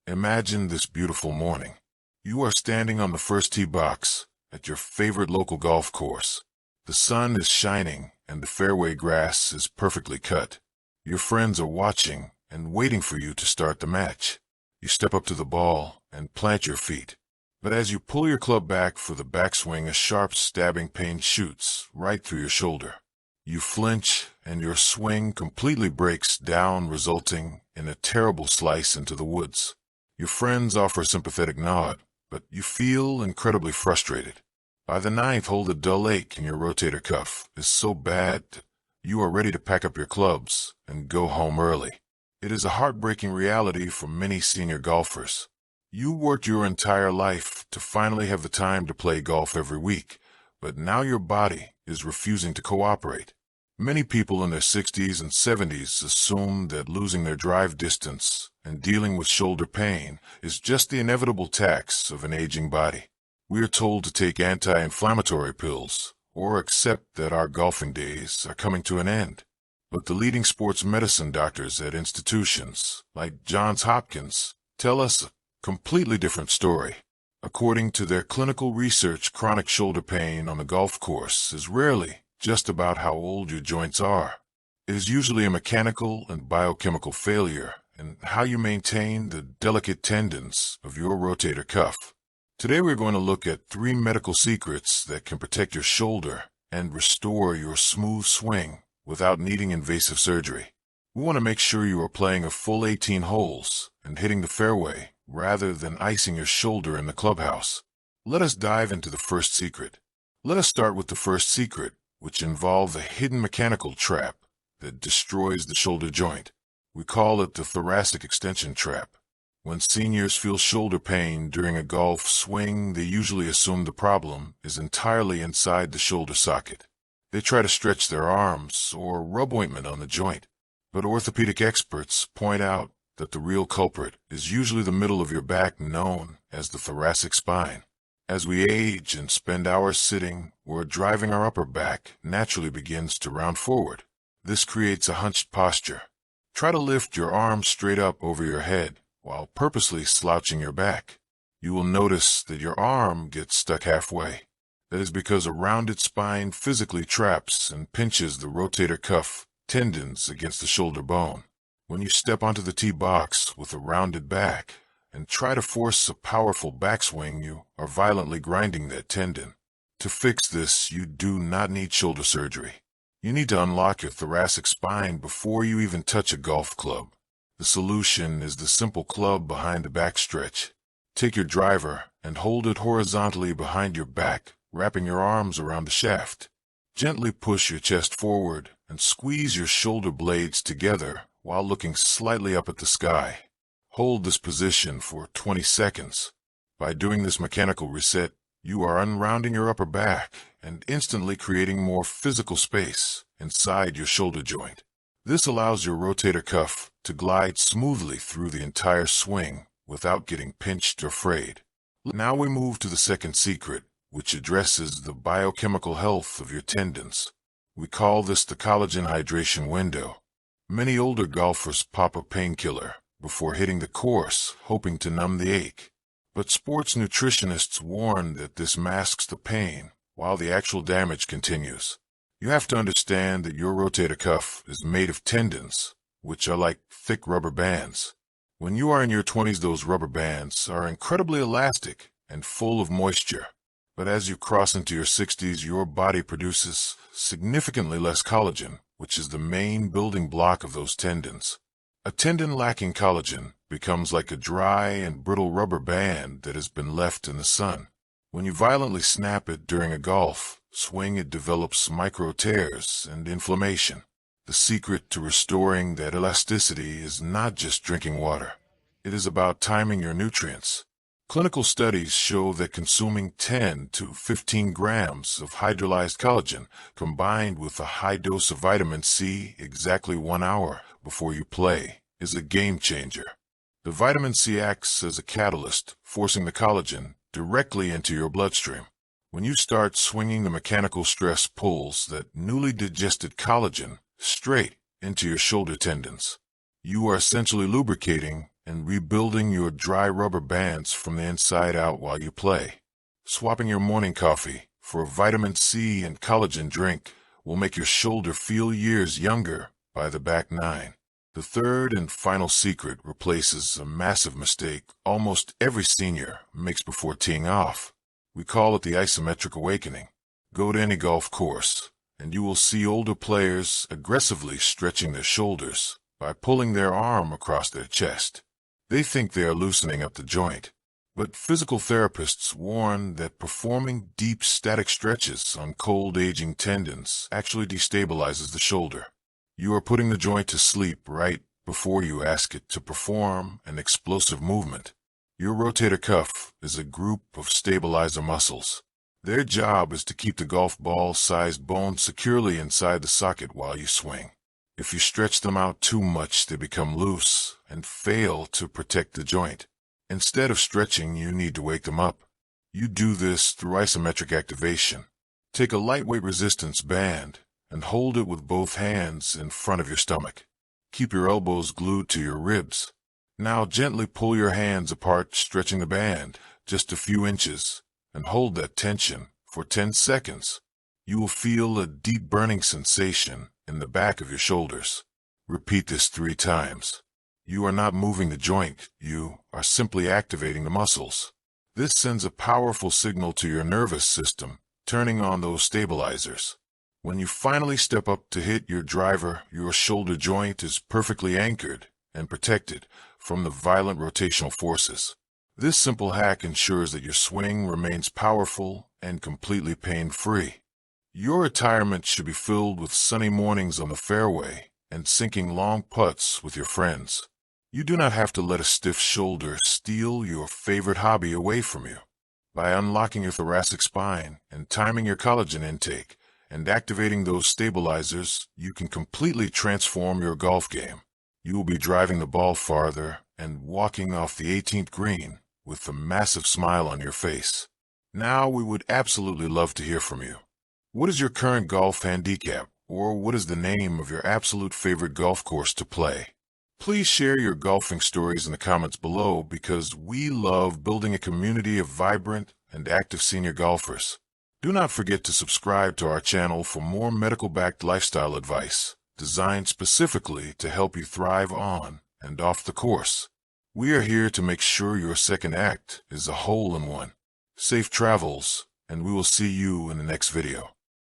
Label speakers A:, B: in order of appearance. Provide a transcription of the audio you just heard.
A: Imagine this beautiful morning. You are standing on the first tee box at your favorite local golf course. The sun is shining and the fairway grass is perfectly cut. Your friends are watching and waiting for you to start the match. You step up to the ball and plant your feet. But as you pull your club back for the backswing, a sharp stabbing pain shoots right through your shoulder. You flinch and your swing completely breaks down, resulting in a terrible slice into the woods. Your friends offer a sympathetic nod, but you feel incredibly frustrated. By the ninth hole, the dull ache in your rotator cuff is so bad that you are ready to pack up your clubs and go home early. It is a heartbreaking reality for many senior golfers. You worked your entire life to finally have the time to play golf every week, but now your body is refusing to cooperate. Many people in their 60s and 70s assume that losing their drive distance and dealing with shoulder pain is just the inevitable tax of an aging body. We are told to take anti-inflammatory pills or accept that our golfing days are coming to an end. But the leading sports medicine doctors at institutions like Johns Hopkins tell us a completely different story. According to their clinical research, chronic shoulder pain on the golf course is rarely just about how old your joints are. It is usually a mechanical and biochemical failure in how you maintain the delicate tendons of your rotator cuff. Today we're going to look at 3 medical secrets that can protect your shoulder and restore your smooth swing without needing invasive surgery. We want to make sure you are playing a full 18 holes and hitting the fairway rather than icing your shoulder in the clubhouse. Let us dive into the first secret. Let us start with the first secret, which involves a hidden mechanical trap that destroys the shoulder joint. We call it the Thoracic Extension Trap. When seniors feel shoulder pain during a golf swing, they usually assume the problem is entirely inside the shoulder socket. They try to stretch their arms or rub ointment on the joint. But orthopedic experts point out that the real culprit is usually the middle of your back, known as the thoracic spine. As we age and spend hours sitting or driving, our upper back naturally begins to round forward. This creates a hunched posture. Try to lift your arms straight up over your head while purposely slouching your back. You will notice that your arm gets stuck halfway. That is because a rounded spine physically traps and pinches the rotator cuff tendons against the shoulder bone. When you step onto the tee box with a rounded back and try to force a powerful backswing, you are violently grinding that tendon. To fix this, you do not need shoulder surgery. You need to unlock your thoracic spine before you even touch a golf club. The solution is the simple club behind the backstretch. Take your driver and hold it horizontally behind your back, wrapping your arms around the shaft. Gently push your chest forward and squeeze your shoulder blades together while looking slightly up at the sky. Hold this position for 20 seconds. By doing this mechanical reset, you are unrounding your upper back and instantly creating more physical space inside your shoulder joint. This allows your rotator cuff to glide smoothly through the entire swing without getting pinched or frayed. Now we move to the second secret, which addresses the biochemical health of your tendons. We call this the collagen hydration window. Many older golfers pop a painkiller before hitting the course, hoping to numb the ache. But sports nutritionists warn that this masks the pain while the actual damage continues. You have to understand that your rotator cuff is made of tendons, which are like thick rubber bands. When you are in your 20s, those rubber bands are incredibly elastic and full of moisture. But as you cross into your 60s, your body produces significantly less collagen, which is the main building block of those tendons. A tendon lacking collagen becomes like a dry and brittle rubber band that has been left in the sun. When you violently snap it during a golf swing, it develops micro tears and inflammation. The secret to restoring that elasticity is not just drinking water. It is about timing your nutrients. Clinical studies show that consuming 10 to 15 grams of hydrolyzed collagen combined with a high dose of vitamin C exactly 1 hour before you play is a game changer. The vitamin C acts as a catalyst, forcing the collagen directly into your bloodstream. When you start swinging, the mechanical stress pulls that newly digested collagen straight into your shoulder tendons. You are essentially lubricating and rebuilding your dry rubber bands from the inside out while you play. Swapping your morning coffee for a vitamin C and collagen drink will make your shoulder feel years younger by the back nine. The third and final secret replaces a massive mistake almost every senior makes before teeing off. We call it the isometric awakening. Go to any golf course, and you will see older players aggressively stretching their shoulders by pulling their arm across their chest. They think they are loosening up the joint, but physical therapists warn that performing deep static stretches on cold aging tendons actually destabilizes the shoulder. You are putting the joint to sleep right before you ask it to perform an explosive movement. Your rotator cuff is a group of stabilizer muscles. Their job is to keep the golf ball-sized bone securely inside the socket while you swing. If you stretch them out too much, they become loose and fail to protect the joint. Instead of stretching, you need to wake them up. You do this through isometric activation. Take a lightweight resistance band and hold it with both hands in front of your stomach. Keep your elbows glued to your ribs. Now gently pull your hands apart, stretching the band just a few inches, and hold that tension for 10 seconds. You will feel a deep burning sensation in the back of your shoulders. Repeat this 3 times. You are not moving the joint, you are simply activating the muscles. This sends a powerful signal to your nervous system, turning on those stabilizers. When you finally step up to hit your driver, your shoulder joint is perfectly anchored and protected from the violent rotational forces. This simple hack ensures that your swing remains powerful and completely pain-free. Your retirement should be filled with sunny mornings on the fairway and sinking long putts with your friends. You do not have to let a stiff shoulder steal your favorite hobby away from you. By unlocking your thoracic spine and timing your collagen intake and activating those stabilizers, you can completely transform your golf game. You will be driving the ball farther and walking off the 18th green with a massive smile on your face. Now we would absolutely love to hear from you. What is your current golf handicap, or what is the name of your absolute favorite golf course to play? Please share your golfing stories in the comments below, because we love building a community of vibrant and active senior golfers. Do not forget to subscribe to our channel for more medical-backed lifestyle advice designed specifically to help you thrive on and off the course. We are here to make sure your second act is a hole-in-one. Safe travels, and we will see you in the next video.